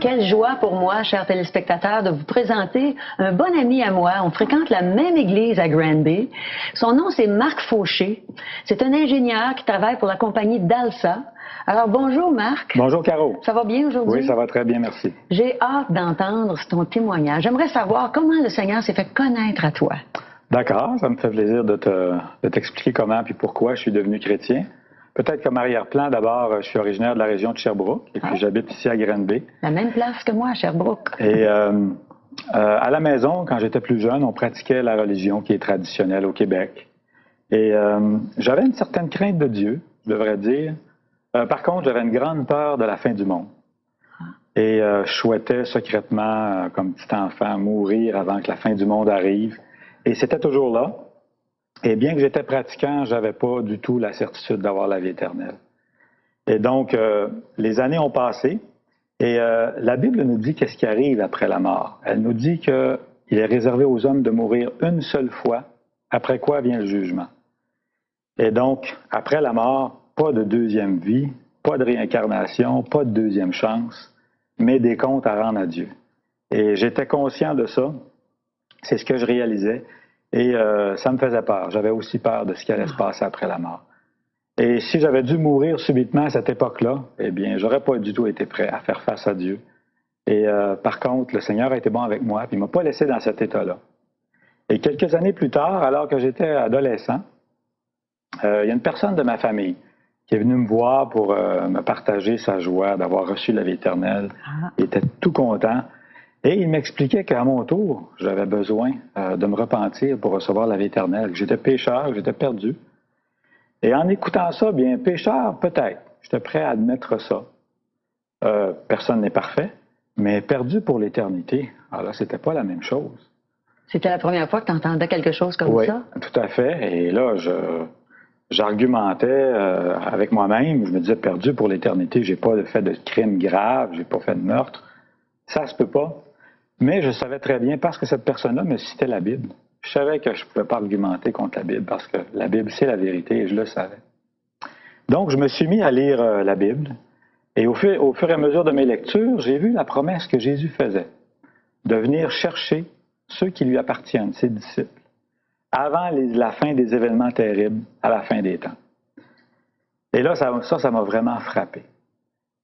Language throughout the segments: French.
Quelle joie pour moi, chers téléspectateurs, de vous présenter un bon ami à moi. On fréquente la même église à Granby. Son nom, c'est Marc Fauché. C'est un ingénieur qui travaille pour la compagnie d'Alsa. Alors, bonjour Marc. Bonjour Caro. Ça va bien aujourd'hui? Oui, ça va très bien, merci. J'ai hâte d'entendre ton témoignage. J'aimerais savoir comment le Seigneur s'est fait connaître à toi. D'accord, ça me fait plaisir de t'expliquer comment puis pourquoi je suis devenu chrétien. Peut-être comme arrière-plan, d'abord, je suis originaire de la région de Sherbrooke et puis j'habite ici à Granby. La même place que moi, à Sherbrooke. Et à la maison, quand j'étais plus jeune, on pratiquait la religion qui est traditionnelle au Québec. Et j'avais une certaine crainte de Dieu, je devrais dire. Par contre, j'avais une grande peur de la fin du monde. Et je souhaitais secrètement, comme petit enfant, mourir avant que la fin du monde arrive. Et c'était toujours là. Et bien que j'étais pratiquant, je n'avais pas du tout la certitude d'avoir la vie éternelle. Et donc, les années ont passé. Et la Bible nous dit qu'est-ce qui arrive après la mort. Elle nous dit qu'il est réservé aux hommes de mourir une seule fois, après quoi vient le jugement. Et donc, après la mort, pas de deuxième vie, pas de réincarnation, pas de deuxième chance, mais des comptes à rendre à Dieu. Et j'étais conscient de ça. C'est ce que je réalisais. Et ça me faisait peur. J'avais aussi peur de ce qui allait se passer après la mort. Et si j'avais dû mourir subitement à cette époque-là, eh bien, j'aurais pas du tout été prêt à faire face à Dieu. Et par contre, le Seigneur a été bon avec moi, puis il m'a pas laissé dans cet état-là. Et quelques années plus tard, alors que j'étais adolescent, il y a une personne de ma famille qui est venue me voir pour me partager sa joie d'avoir reçu la vie éternelle. Il était tout content. Et il m'expliquait qu'à mon tour, j'avais besoin de me repentir pour recevoir la vie éternelle, que j'étais pécheur, que j'étais perdu. Et en écoutant ça, bien, pécheur, peut-être, j'étais prêt à admettre ça. Personne n'est parfait, mais perdu pour l'éternité, alors là, c'était pas la même chose. C'était la première fois que tu entendais quelque chose comme ça? Oui, tout à fait. Et là, j'argumentais avec moi-même, je me disais, perdu pour l'éternité, j'ai pas fait de crime grave, j'ai pas fait de meurtre. Ça se peut pas. Mais je savais très bien, parce que cette personne-là me citait la Bible, je savais que je ne pouvais pas argumenter contre la Bible, parce que la Bible, c'est la vérité, et je le savais. Donc, je me suis mis à lire la Bible, et au fur et à mesure de mes lectures, j'ai vu la promesse que Jésus faisait, de venir chercher ceux qui lui appartiennent, ses disciples, avant la fin des événements terribles, à la fin des temps. Et là, ça m'a vraiment frappé.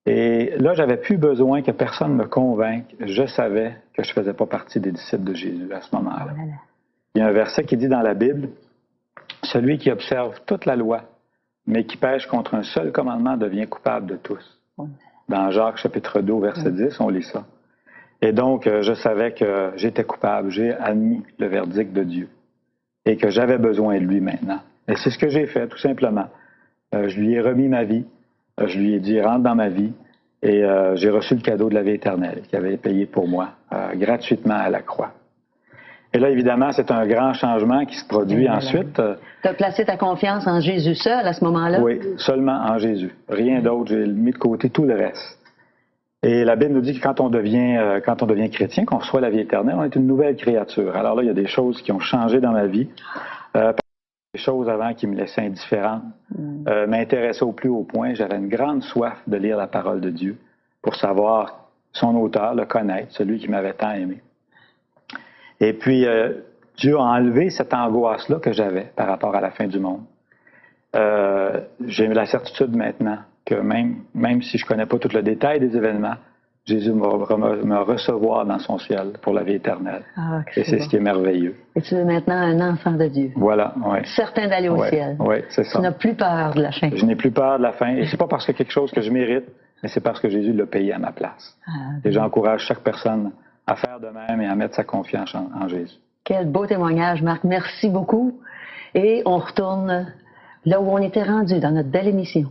Et là, j'avais plus besoin que personne me convainque. Je savais que je ne faisais pas partie des disciples de Jésus à ce moment-là. Il y a un verset qui dit dans la Bible, « Celui qui observe toute la loi, mais qui pêche contre un seul commandement devient coupable de tous. » Dans Jacques chapitre 2, verset 10, on lit ça. Et donc, je savais que j'étais coupable. J'ai admis le verdict de Dieu et que j'avais besoin de lui maintenant. Et c'est ce que j'ai fait, tout simplement. Je lui ai remis ma vie. Je lui ai dit, rentre dans ma vie, et j'ai reçu le cadeau de la vie éternelle qu'il avait payé pour moi, gratuitement à la croix. Et là, évidemment, c'est un grand changement qui se produit ensuite. Tu as placé ta confiance en Jésus seul à ce moment-là? Oui, seulement en Jésus. Rien d'autre. J'ai mis de côté tout le reste. Et la Bible nous dit que quand on devient chrétien, qu'on reçoit la vie éternelle, on est une nouvelle créature. Alors là, il y a des choses qui ont changé dans ma vie. Des choses avant qui me laissaient indifférent, m'intéressaient au plus haut point. J'avais une grande soif de lire la parole de Dieu pour savoir son auteur, le connaître, celui qui m'avait tant aimé. Et puis, Dieu a enlevé cette angoisse-là que j'avais par rapport à la fin du monde. J'ai la certitude maintenant que même si je ne connais pas tout le détail des événements, Jésus va me recevoir dans son ciel pour la vie éternelle. Et c'est ce qui est merveilleux. Et tu es maintenant un enfant de Dieu. Voilà, oui. Certain d'aller au ciel. Oui, c'est ça. Tu n'as plus peur de la fin. Je n'ai plus peur de la fin. Et c'est pas parce que quelque chose que je mérite, mais c'est parce que Jésus l'a payé à ma place. Et j'encourage chaque personne à faire de même et à mettre sa confiance en Jésus. Quel beau témoignage, Marc. Merci beaucoup. Et on retourne là où on était rendu dans notre belle émission.